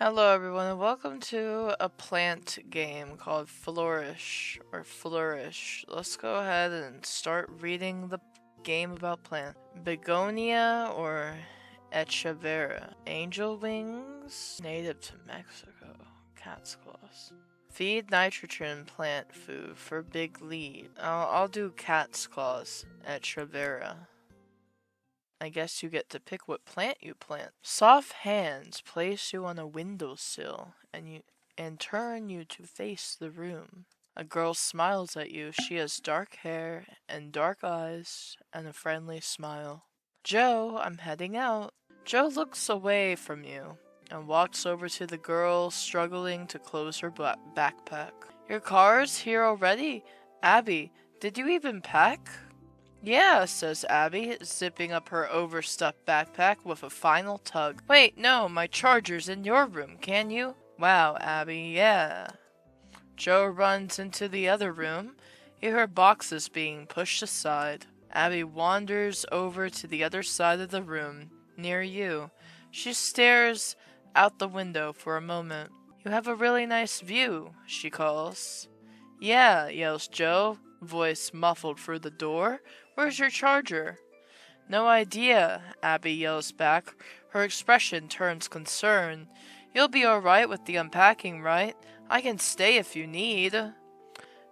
Hello everyone and welcome to a plant game called Flourish. Let's go ahead and start reading the game about plant. Begonia or Echeveria. Angel wings, native to Mexico. Cat's claws. Feed nitrogen plant food for big lead. I'll do cat's claws. Echeveria. I guess you get to pick what plant you plant. Soft hands place you on a windowsill and turn you to face the room. A girl smiles at you. She has dark hair and dark eyes and a friendly smile. Joe, I'm heading out. Joe looks away from you and walks over to the girl struggling to close her backpack. Your car's here already? Abby, did you even pack? Yeah, says Abby, zipping up her overstuffed backpack with a final tug. Wait, no, my charger's in your room, can you? Wow, Abby, yeah. Joe runs into the other room. You hear boxes being pushed aside. Abby wanders over to the other side of the room, near you. She stares out the window for a moment. You have a really nice view, she calls. Yeah, yells Joe, voice muffled through the door. Where's your charger? No idea, Abby yells back. Her expression turns concern. You'll be alright with the unpacking, right? I can stay if you need.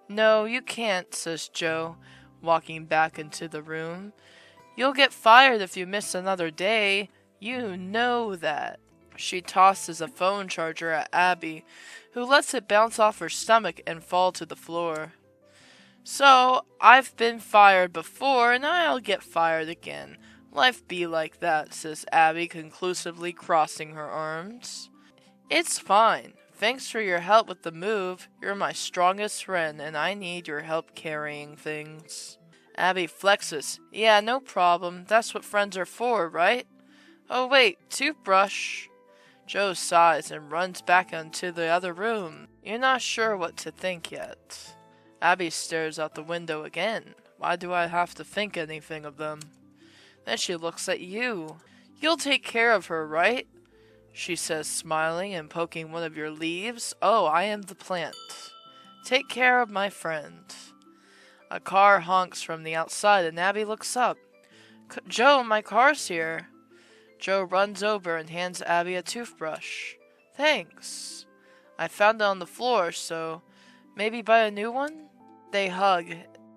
No, you can't, says Joe, walking back into the room. You'll get fired if you miss another day. You know that. She tosses a phone charger at Abby, who lets it bounce off her stomach and fall to the floor. So, I've been fired before, and I'll get fired again. Life be like that, says Abby, conclusively crossing her arms. It's fine. Thanks for your help with the move. You're my strongest friend, and I need your help carrying things. Abby flexes. Yeah, no problem. That's what friends are for, right? Oh wait, toothbrush. Joe sighs and runs back into the other room. You're not sure what to think yet. Abby stares out the window again. Why do I have to think anything of them? Then she looks at you. You'll take care of her, right? She says, smiling and poking one of your leaves. Oh, I am the plant. Take care of my friend. A car honks from the outside and Abby looks up. Joe, my car's here. Joe runs over and hands Abby a toothbrush. Thanks. I found it on the floor, so maybe buy a new one? They hug.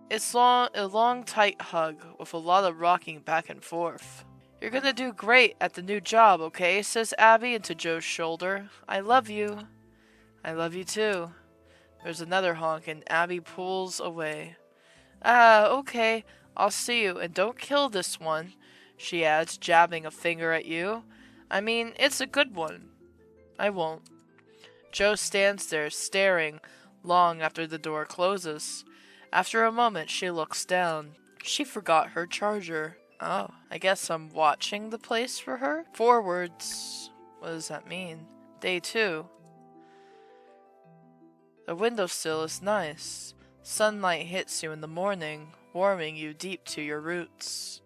It's a long, tight hug with a lot of rocking back and forth. You're gonna do great at the new job, okay? Says Abby into Joe's shoulder. I love you. I love you too. There's another honk and Abby pulls away. Okay. I'll see you, and don't kill this one, she adds, jabbing a finger at you. I mean, it's a good one. I won't. Joe stands there, staring, long after the door closes. After a moment, she looks down. She forgot her charger. Oh, I guess I'm watching the place for her? Forwards. What does that mean? Day 2. The windowsill is nice. Sunlight hits you in the morning, warming you deep to your roots.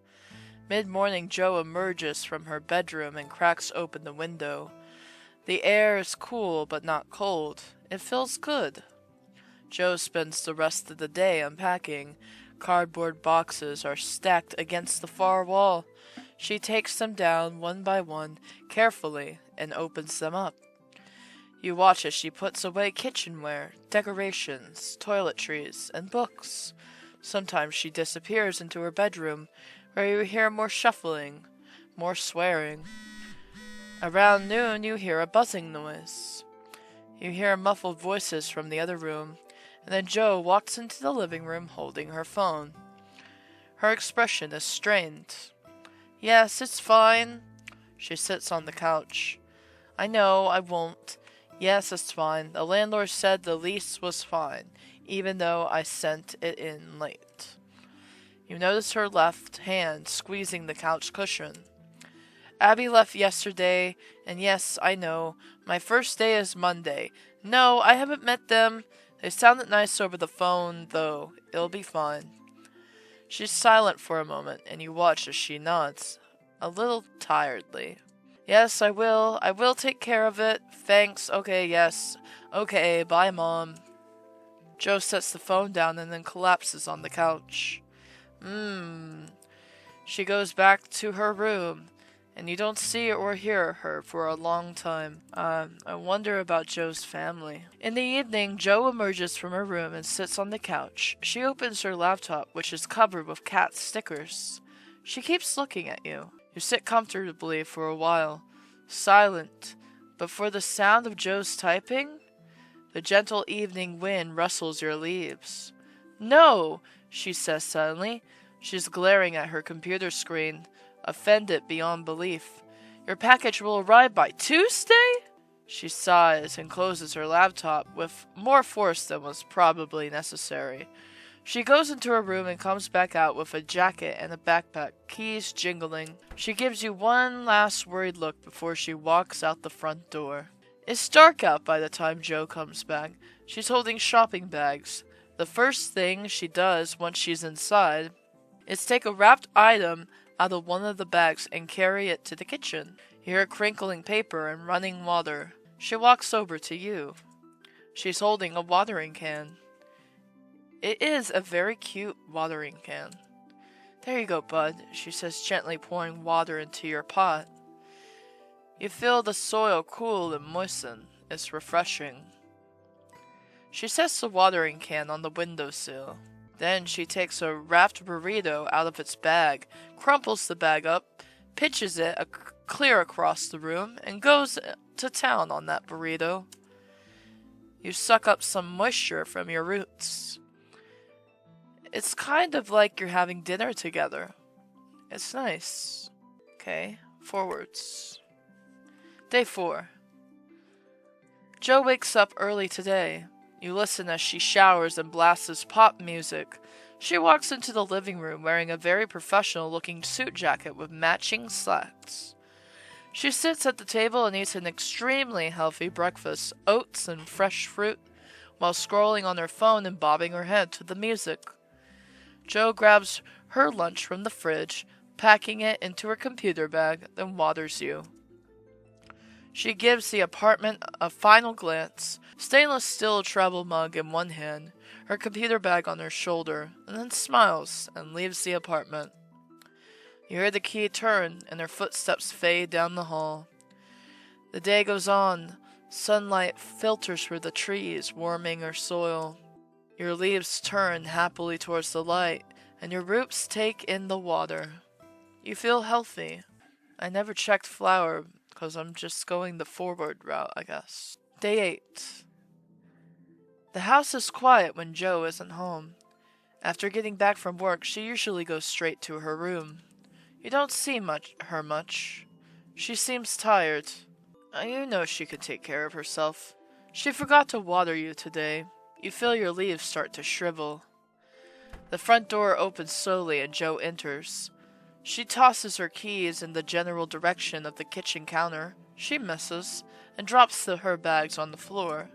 Mid-morning, Joe emerges from her bedroom and cracks open the window. The air is cool but not cold. It feels good. Joe spends the rest of the day unpacking. Cardboard boxes are stacked against the far wall. She takes them down one by one, carefully, and opens them up. You watch as she puts away kitchenware, decorations, toiletries, and books. Sometimes she disappears into her bedroom, where you hear more shuffling, more swearing. Around noon, you hear a buzzing noise. You hear muffled voices from the other room, and then Joe walks into the living room holding her phone. Her expression is strained. Yes, it's fine. She sits on the couch. I know, I won't. Yes, it's fine. The landlord said the lease was fine, even though I sent it in late. You notice her left hand squeezing the couch cushion. Abby left yesterday, and yes, I know. My first day is Monday. No, I haven't met them. They sounded nice over the phone, though. It'll be fine. She's silent for a moment, and you watch as she nods, a little tiredly. Yes, I will. I will take care of it. Thanks. Okay, yes. Okay, bye, Mom. Joe sets the phone down and then collapses on the couch. She goes back to her room, and you don't see or hear her for a long time. I wonder about Joe's family. In the evening, Joe emerges from her room and sits on the couch. She opens her laptop, which is covered with cat stickers. She keeps looking at you. You sit comfortably for a while, silent, but for the sound of Joe's typing, the gentle evening wind rustles your leaves. No, she says suddenly. She's glaring at her computer screen, offended beyond belief. Your package will arrive by Tuesday? She sighs and closes her laptop with more force than was probably necessary. She goes into her room and comes back out with a jacket and a backpack, keys jingling. She gives you one last worried look before she walks out the front door. It's dark out by the time Joe comes back. She's holding shopping bags. The first thing she does once she's inside is take a wrapped item out of one of the bags and carry it to the kitchen. You hear crinkling paper and running water. She walks over to you. She's holding a watering can. It is a very cute watering can. There you go, bud, she says, gently pouring water into your pot. You feel the soil cool and moisten. It's refreshing. She sets the watering can on the windowsill. Then she takes a wrapped burrito out of its bag, crumples the bag up, pitches it clear across the room, and goes to town on that burrito. You suck up some moisture from your roots. It's kind of like you're having dinner together. It's nice. Okay, forwards. Day 4. Joe wakes up early today. You listen as she showers and blasts pop music. She walks into the living room wearing a very professional-looking suit jacket with matching slacks. She sits at the table and eats an extremely healthy breakfast, oats and fresh fruit, while scrolling on her phone and bobbing her head to the music. Joe grabs her lunch from the fridge, packing it into her computer bag, then waters you. She gives the apartment a final glance, stainless steel travel mug in one hand, her computer bag on her shoulder, and then smiles and leaves the apartment. You hear the key turn, and her footsteps fade down the hall. The day goes on. Sunlight filters through the trees, warming her soil. Your leaves turn happily towards the light, and your roots take in the water. You feel healthy. I never checked flour, because I'm just going the forward route, I guess. Day 8. The house is quiet when Joe isn't home. After getting back from work, she usually goes straight to her room. You don't see her much. She seems tired. You know she could take care of herself. She forgot to water you today. You feel your leaves start to shrivel. The front door opens slowly and Joe enters. She tosses her keys in the general direction of the kitchen counter. She misses, and drops her bags on the floor.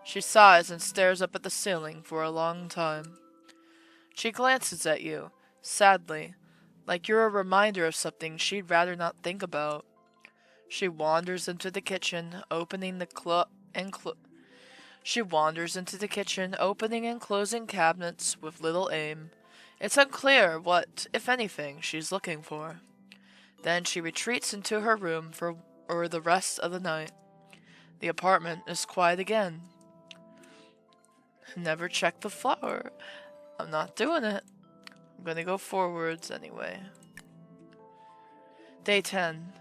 She sighs and stares up at the ceiling for a long time. She glances at you, sadly, like you're a reminder of something she'd rather not think about. She wanders into the kitchen, opening and closing cabinets with little aim. It's unclear what, if anything, she's looking for. Then she retreats into her room for the rest of the night. The apartment is quiet again. Never checked the flour. I'm not doing it. I'm gonna go forwards anyway. Day 10.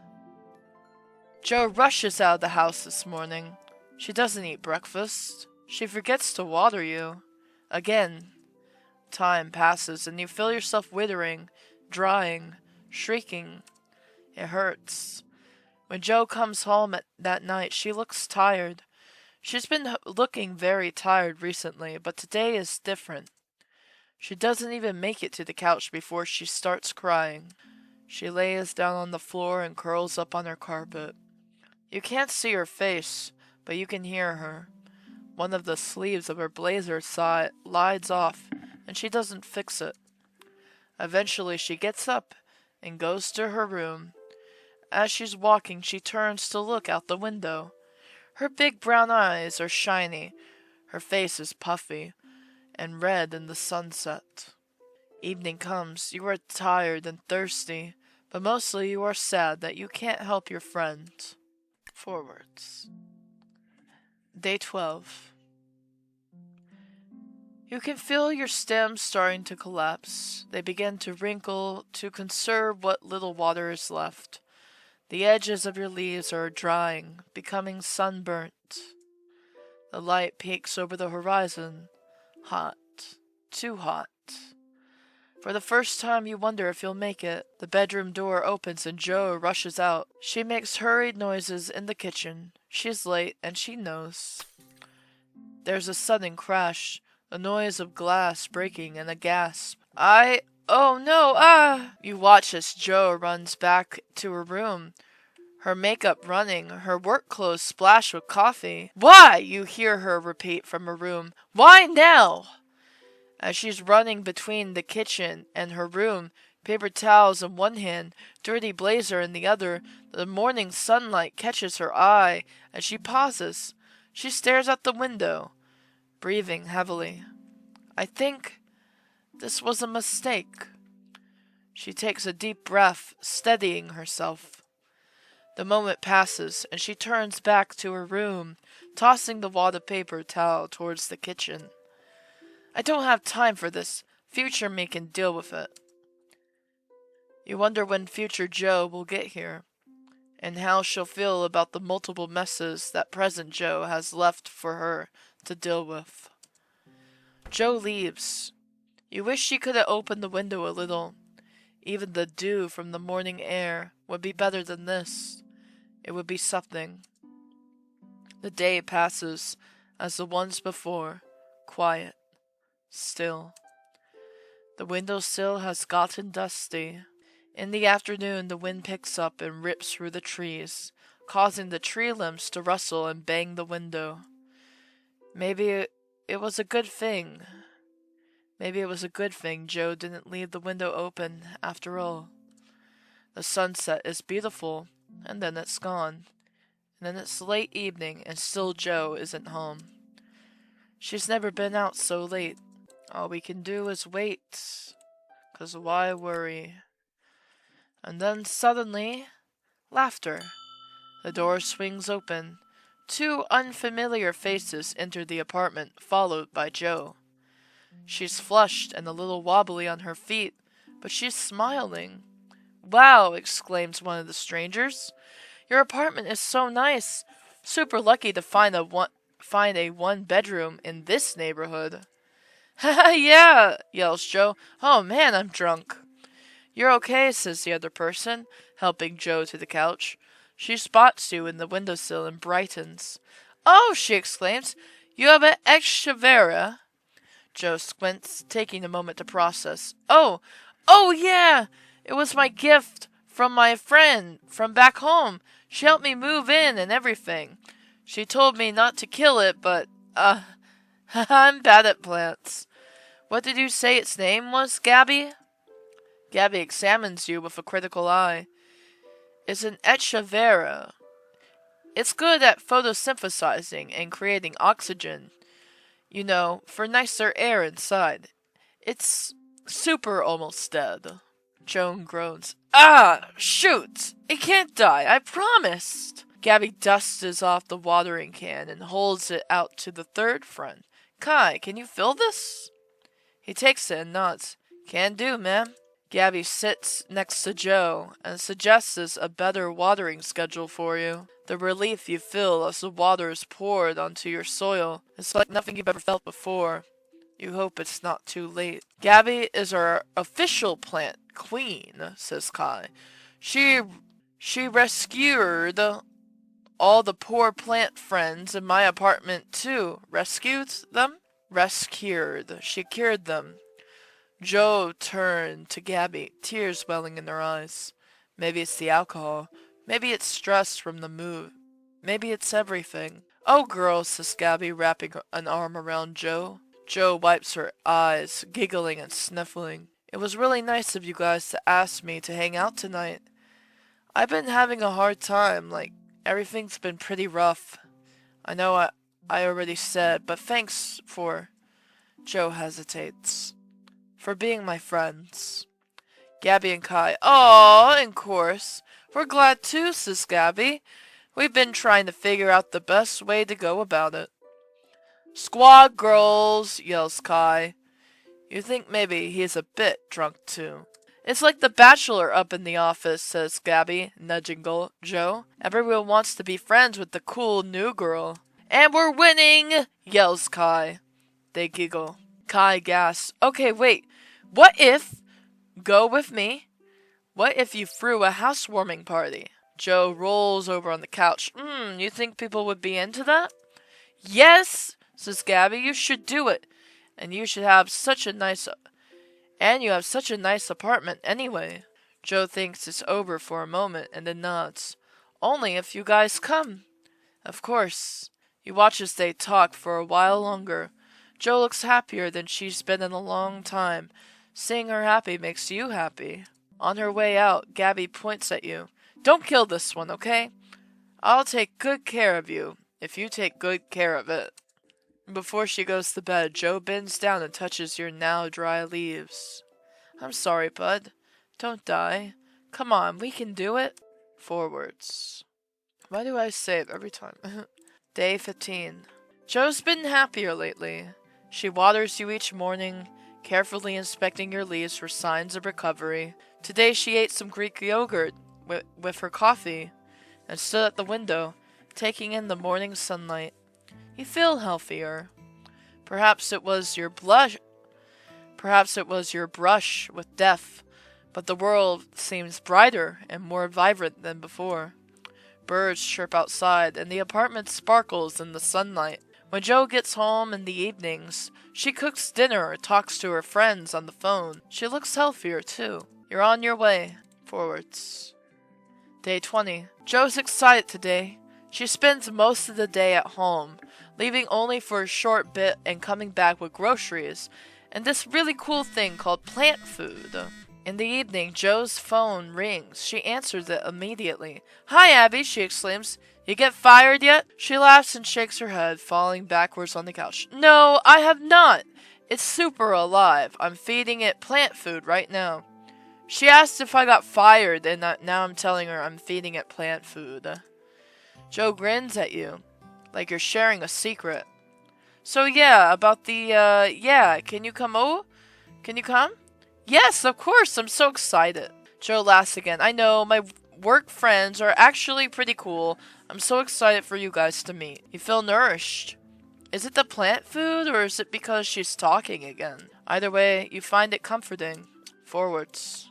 Jo rushes out of the house this morning. She doesn't eat breakfast. She forgets to water you. Again. Time passes and you feel yourself withering, drying, shrieking. It hurts. When Jo comes home that night, she looks tired. She's been looking very tired recently, but today is different. She doesn't even make it to the couch before she starts crying. She lays down on the floor and curls up on her carpet. You can't see her face, but you can hear her. One of the sleeves of her blazer slides off, and she doesn't fix it. Eventually she gets up and goes to her room. As she's walking, she turns to look out the window. Her big brown eyes are shiny. Her face is puffy and red in the sunset. Evening comes. You are tired and thirsty, but mostly you are sad that you can't help your friend. Forwards. Day 12. You can feel your stems starting to collapse. They begin to wrinkle to conserve what little water is left. The edges of your leaves are drying, becoming sunburnt. The light peeks over the horizon. Hot. Too hot. For the first time you wonder if you'll make it. The bedroom door opens and Jo rushes out. She makes hurried noises in the kitchen. She's late and she knows. There's a sudden crash, a noise of glass breaking and a gasp. Oh no, ah! You watch as Jo runs back to her room. Her makeup running, her work clothes splashed with coffee. Why? You hear her repeat from her room. Why now? As she's running between the kitchen and her room, paper towels in one hand, dirty blazer in the other, the morning sunlight catches her eye, and she pauses. She stares out the window, breathing heavily. I think this was a mistake. She takes a deep breath, steadying herself. The moment passes, and she turns back to her room, tossing the wad of paper towel towards the kitchen. I don't have time for this. Future me can deal with it. You wonder when future Jo will get here, and how she'll feel about the multiple messes that present Jo has left for her to deal with. Jo leaves. You wish she could have opened the window a little. Even the dew from the morning air would be better than this. It would be something. The day passes as the ones before, quiet, still. The windowsill has gotten dusty. In the afternoon, the wind picks up and rips through the trees, causing the tree limbs to rustle and bang the window. Maybe it was a good thing. Maybe it was a good thing Jo didn't leave the window open after all. The sunset is beautiful, and then it's gone. And then it's late evening, and still Jo isn't home. She's never been out so late. All we can do is wait, 'cause why worry? And then suddenly, laughter. The door swings open. Two unfamiliar faces enter the apartment, followed by Jo. She's flushed and a little wobbly on her feet, but she's smiling. Wow, exclaims one of the strangers. Your apartment is so nice. Super lucky to find a one-bedroom in this neighborhood. Haha, yeah, yells Jo. Oh man, I'm drunk. You're okay, says the other person, helping Jo to the couch. She spots you in the windowsill and brightens. Oh, she exclaims, you have an Echeverria. Jo squints, taking a moment to process. Oh yeah! It was my gift from my friend from back home. She helped me move in and everything. She told me not to kill it, but, I'm bad at plants. What did you say its name was, Gabby? Gabby examines you with a critical eye. It's an Echeverria. It's good at photosynthesizing and creating oxygen. You know, for nicer air inside. It's super almost dead. Joan groans. Ah, shoot! It can't die, I promised! Gabby dusts off the watering can and holds it out to the third friend. Kai, can you fill this? He takes it and nods. Can do, ma'am. Gabby sits next to Jo and suggests a better watering schedule for you. The relief you feel as the water is poured onto your soil is like nothing you've ever felt before. You hope it's not too late. Gabby is our official plant queen, says Kai. She rescued all the poor plant friends in my apartment too. Rescued them? Rescued. She cured them. Jo turned to Gabby, tears welling in her eyes. Maybe it's the alcohol. Maybe it's stress from the move. Maybe it's everything. Oh, girl, says Gabby, wrapping an arm around Jo. Jo wipes her eyes, giggling and sniffling. It was really nice of you guys to ask me to hang out tonight. I've been having a hard time, like, everything's been pretty rough. I know I already said, but thanks for, Joe hesitates, for being my friends. Gabby and Kai, "Aw, in course. We're glad too," says Gabby. "We've been trying to figure out the best way to go about it." "Squad girls," yells Kai. You think maybe he's a bit drunk too. "It's like the Bachelor up in the office," says Gabby, nudging Joe. "Everyone wants to be friends with the cool new girl." "And we're winning!" yells Kai. They giggle. Kai gasps, "Okay, wait. What if... Go with me. What if you threw a housewarming party?" Joe rolls over on the couch. You think people would be into that?" "Yes," says Gabby, "you should do it. And you have such a nice apartment anyway." Joe thinks it's over for a moment and then nods. "Only if you guys come." Of course. You watch as they talk for a while longer. Joe looks happier than she's been in a long time. Seeing her happy makes you happy. On her way out, Gabby points at you. "Don't kill this one, okay? I'll take good care of you, if you take good care of it." Before she goes to bed, Joe bends down and touches your now dry leaves. "I'm sorry, bud. Don't die. Come on, we can do it." Forwards. Why do I say it every time? Day 15. Joe's been happier lately. She waters you each morning, carefully inspecting your leaves for signs of recovery. Today she ate some Greek yogurt with her coffee and stood at the window, taking in the morning sunlight. You feel healthier. Perhaps it was your brush with death, but the world seems brighter and more vibrant than before. Birds chirp outside, and the apartment sparkles in the sunlight. When Joe gets home in the evenings, she cooks dinner or talks to her friends on the phone. She looks healthier, too. You're on your way. Forwards. Day 20. Joe's excited today. She spends most of the day at home, leaving only for a short bit and coming back with groceries and this really cool thing called plant food. In the evening, Joe's phone rings. She answers it immediately. "Hi, Abby," she exclaims. "You get fired yet?" She laughs and shakes her head, falling backwards on the couch. "No, I have not. It's super alive. I'm feeding it plant food right now." She asked if I got fired, and now I'm telling her I'm feeding it plant food. Joe grins at you, like you're sharing a secret. "So yeah, about the, can you come over? Can you come?" "Yes, of course, I'm so excited." Joe laughs again. "I know, my work friends are actually pretty cool. I'm so excited for you guys to meet." You feel nourished. Is it the plant food, or is it because she's talking again? Either way, you find it comforting. Forwards.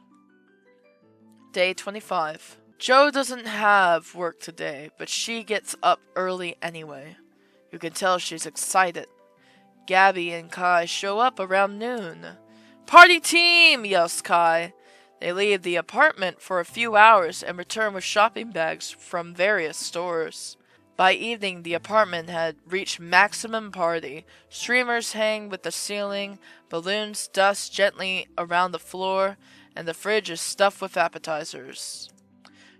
Day 25. Joe doesn't have work today, but she gets up early anyway. You can tell she's excited. Gabby and Kai show up around noon. "Party team!" yells Kai. They leave the apartment for a few hours and return with shopping bags from various stores. By evening, the apartment had reached maximum party. Streamers hang with the ceiling, balloons dust gently around the floor, and the fridge is stuffed with appetizers.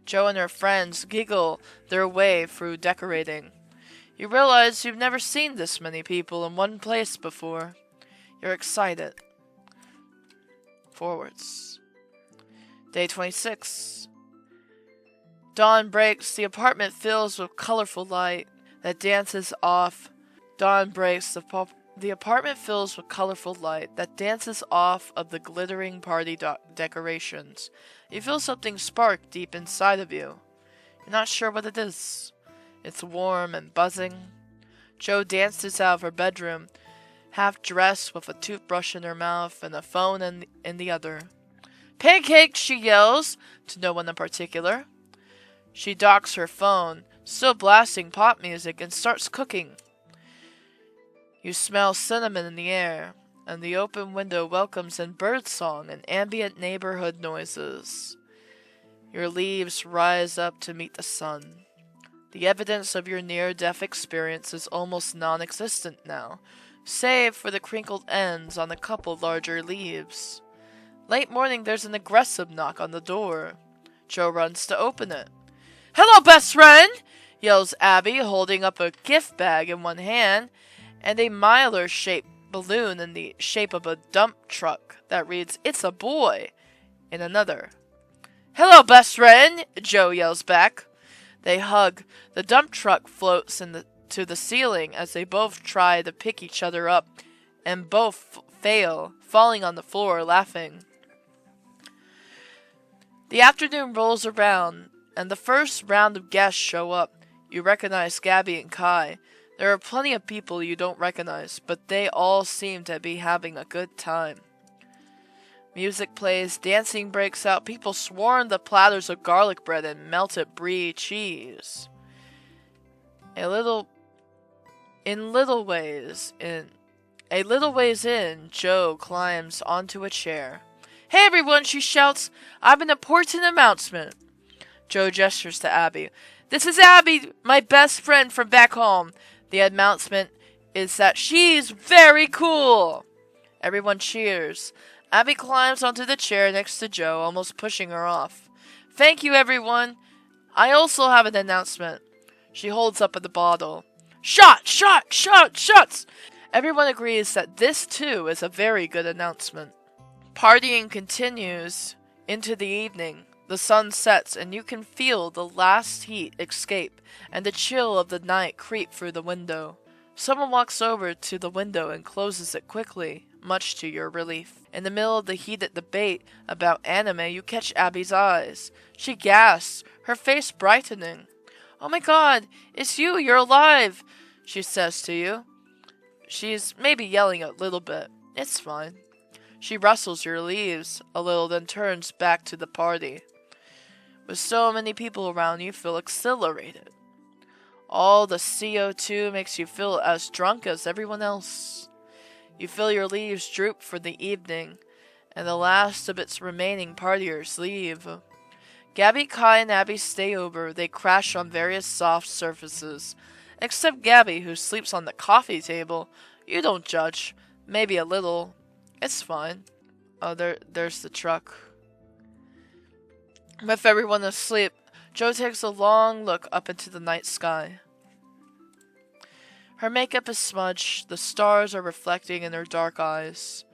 Joe and her friends giggle their way through decorating. You realize you've never seen this many people in one place before. You're excited. Forwards. Day 26. Dawn breaks. The apartment fills with colorful light that dances off. Dawn breaks. The apartment fills with colorful light that dances off of the glittering party decorations. You feel something spark deep inside of you. You're not sure what it is. It's warm and buzzing. Joe dances out of her bedroom, half dressed with a toothbrush in her mouth and a phone in the other. "Pancakes!" she yells, to no one in particular. She docks her phone, still blasting pop music, and starts cooking. You smell cinnamon in the air, and the open window welcomes in birdsong and ambient neighborhood noises. Your leaves rise up to meet the sun. The evidence of your near-death experience is almost non-existent now, save for the crinkled ends on a couple larger leaves. Late morning, there's an aggressive knock on the door. Joe runs to open it. "Hello, best friend!" yells Abby, holding up a gift bag in one hand and a Mylar-shaped balloon in the shape of a dump truck that reads, "It's a boy," in another. "Hello, best friend!" Joe yells back. They hug. The dump truck floats to the ceiling as they both try to pick each other up, and both fail, falling on the floor laughing. The afternoon rolls around, and the first round of guests show up. You recognize Gabby and Kai. There are plenty of people you don't recognize, but they all seem to be having a good time. Music plays, dancing breaks out, people swarm the platters of garlic bread and melted brie cheese. A little ways in, Joe climbs onto a chair. "Hey everyone," she shouts, "I have an important announcement." Joe gestures to Abby. "This is Abby, my best friend from back home. The announcement is that she's very cool." Everyone cheers. Abby climbs onto the chair next to Joe, almost pushing her off. "Thank you, everyone. I also have an announcement." She holds up the bottle. "Shot! Shot! Shot! Shots!" Everyone agrees that this, too, is a very good announcement. Partying continues into the evening. The sun sets, and you can feel the last heat escape, and the chill of the night creep through the window. Someone walks over to the window and closes it quickly, much to your relief. In the middle of the heated debate about anime, you catch Abby's eyes. She gasps, her face brightening. "Oh my god, it's you, you're alive," she says to you. She's maybe yelling a little bit. It's fine. She rustles your leaves a little, then turns back to the party. With so many people around, you feel exhilarated. All the CO2 makes you feel as drunk as everyone else. You feel your leaves droop for the evening, and the last of its remaining partiers leave. Gabby, Kai, and Abby stay over. They crash on various soft surfaces. Except Gabby, who sleeps on the coffee table. You don't judge. Maybe a little. It's fine. Oh, there's the truck. With everyone asleep, Joe takes a long look up into the night sky. Her makeup is smudged. The stars are reflecting in her dark eyes.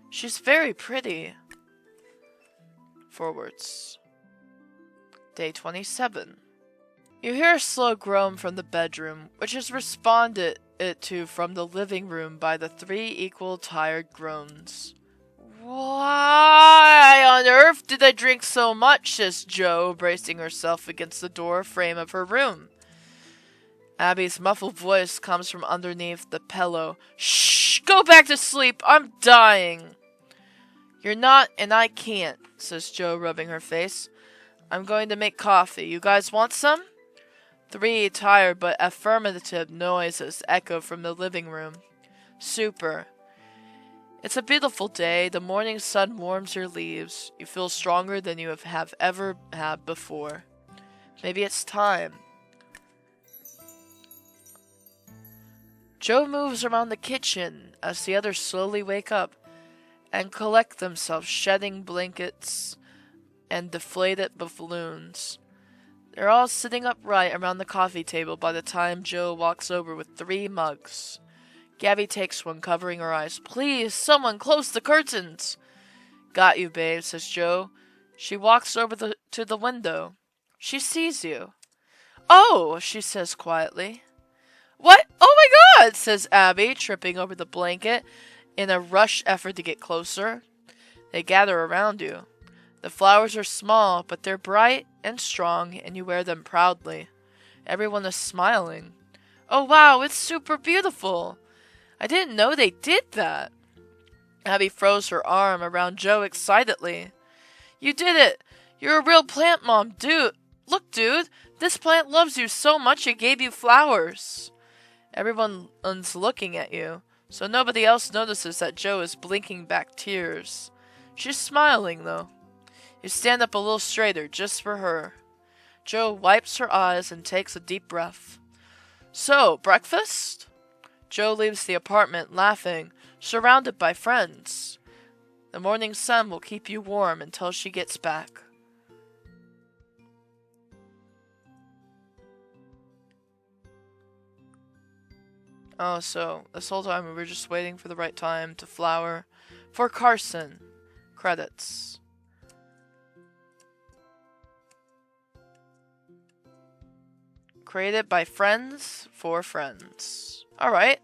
She's very pretty. Forwards. Day 27. You hear a slow groan from the bedroom, which is responded to from the living room by the 3 equal tired groans. "Why on earth did I drink so much?" says Joe, bracing herself against the door frame of her room. Abby's muffled voice comes from underneath the pillow. "Shh! Go back to sleep! I'm dying!" "You're not, and I can't," says Joe, rubbing her face. "I'm going to make coffee. You guys want some?" 3 tired but affirmative noises echo from the living room. Super. It's a beautiful day. The morning sun warms your leaves. You feel stronger than you have ever had before. Maybe it's time. Joe moves around the kitchen as the others slowly wake up and collect themselves, shedding blankets and deflated balloons. They're all sitting upright around the coffee table by the time Joe walks over with 3 mugs. Gabby takes one, covering her eyes. "Please, someone close the curtains." "Got you, babe," says Joe. She walks over to the window. She sees you. "Oh," she says quietly. "What? Oh my god," says Abby, tripping over the blanket in a rush effort to get closer. They gather around you. The flowers are small, but they're bright and strong, and you wear them proudly. Everyone is smiling. "Oh wow, it's super beautiful. I didn't know they did that." Abby throws her arm around Joe excitedly. "You did it! You're a real plant mom, dude! Look, dude! This plant loves you so much it gave you flowers." Everyone's looking at you, so nobody else notices that Joe is blinking back tears. She's smiling, though. You stand up a little straighter, just for her. Joe wipes her eyes and takes a deep breath. "So, breakfast?" Joe leaves the apartment, laughing, surrounded by friends. The morning sun will keep you warm until she gets back. Oh, so this whole time we were just waiting for the right time to flower for Carson. Credits. Created by friends for friends. Alright,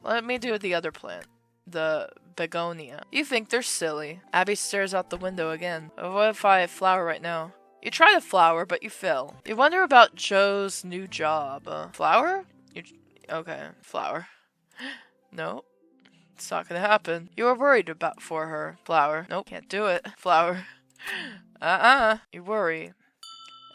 let me do the other plant. The begonia. You think they're silly. Abby stares out the window again. What if I flower right now? You try to flower, but you fail. You wonder about Joe's new job. Flower? Okay, flower. No, it's not gonna happen. You were worried for her. Flower. Nope, can't do it. Flower. You worry.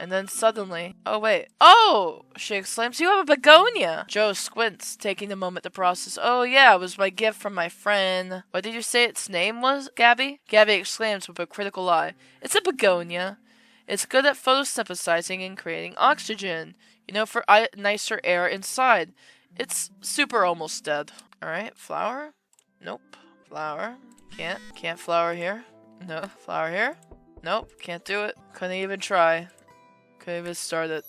And then suddenly, oh wait. Oh! She exclaims, you have a begonia! Joe squints, taking a moment to process. Oh yeah, it was my gift from my friend. What did you say its name was, Gabby? Gabby exclaims with a critical eye. It's a begonia. It's good at photosynthesizing and creating oxygen. You know, for nicer air inside. It's super almost dead. Alright, flower? Nope. Flower. Can't flower here. No. Flower here? Nope. Can't do it. Couldn't even try. Couldn't even start it.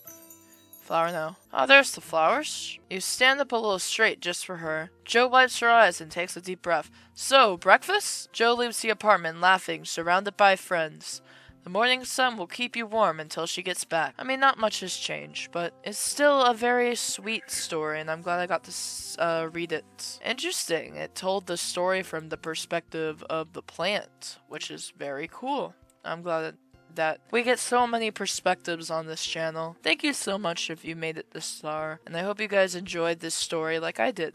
Flower now. Oh, there's the flowers. You stand up a little straight just for her. Joe wipes her eyes and takes a deep breath. So, breakfast? Joe leaves the apartment laughing, surrounded by friends. The morning sun will keep you warm until she gets back. I mean, not much has changed, but it's still a very sweet story, and I'm glad I got to read it. Interesting. It told the story from the perspective of the plant, which is very cool. I'm glad that we get so many perspectives on this channel. Thank you so much if you made it this far, and I hope you guys enjoyed this story like I did.